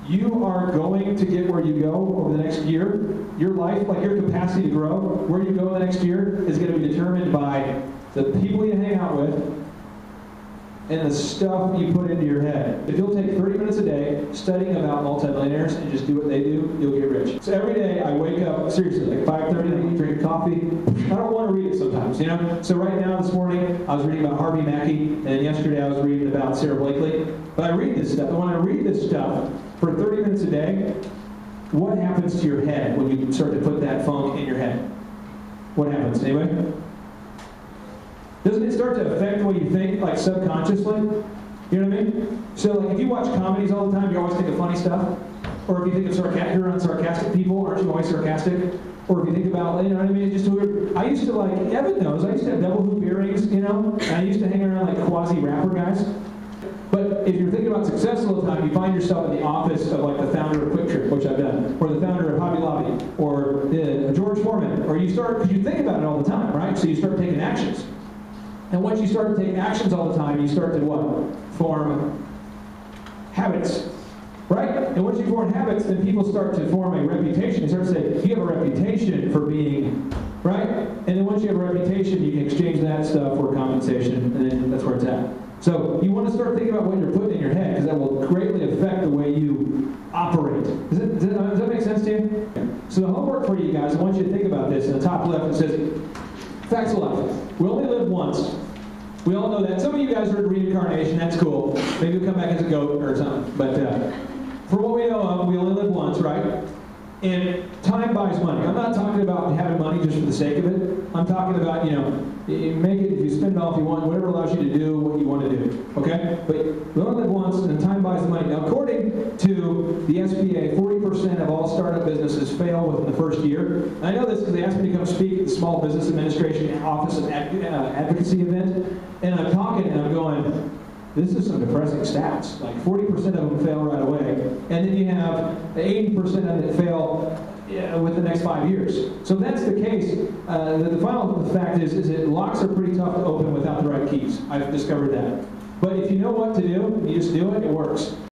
You are going to get where you go over the next year. Your life, like your capacity to grow, where you go the next year is going to be determined by the people you hang out with and the stuff you put into your head. If you'll take 30 minutes a day studying about multimillionaires and just do what they do, you'll get rich. So every day I wake up, seriously, like 5:30, I drink coffee. I don't want to read it sometimes, you know? So right now, this morning, I was reading about Harvey Mackey, and yesterday I was reading about Sarah Blakely. But I read this stuff, and when I read this stuff for 30 minutes a day, what happens to your head when you start to put that funk in your head? What happens, anyway? Doesn't it start to affect the way you think, like subconsciously? You know what I mean? So like if you watch comedies all the time, you always think of funny stuff. Or if you think of you're around sarcastic people, aren't you always sarcastic? Or if you think about, you know what I mean, just weird. I used to like, Evan knows, I used to have double hoop earrings, you know? And I used to hang around like quasi-rapper guys. But if you're thinking about success all the time, you find yourself in the office of like the founder of Quick Trip, which I've done, or the founder of Hobby Lobby, or George Foreman, or you start, because you think about it all the time, right? So you start taking actions. And once you start to take actions all the time, you start to what? Form habits, right? And once you form habits, then people start to form a reputation. They start to say, you have a reputation for being, right? And then once you have a reputation, you can exchange that stuff for compensation, and then that's where it's at. So you want to start thinking about what you're putting in your head, because that will greatly affect the way you operate. Does that make sense to you? So the homework for you guys, I want you to think about this. In the top left, it says, facts of life. We only live once. We all know that. Some of you guys heard reincarnation. That's cool. Maybe you'll come back as a goat or something. But for what we know of, we only live once, right? And time buys money. I'm not talking about having money just for the sake of it. I'm talking about, you know, you make it, if you spend it all if you want, whatever allows you to do what you want to do. Okay? But we only live once, and time buys the money. Now, according to the SBA, 40% of all startup businesses fail within the first year. And I know this because they asked me to come speak at the Small Business Administration Office of Advocacy event. And I'm talking, and I'm going, this is some depressing stats. Like 40% of them fail right away. And then you have 80% of them fail with the next 5 years. So if that's the case, the final fact is that locks are pretty tough to open without the right keys. I've discovered that. But if you know what to do, you just do it, it works.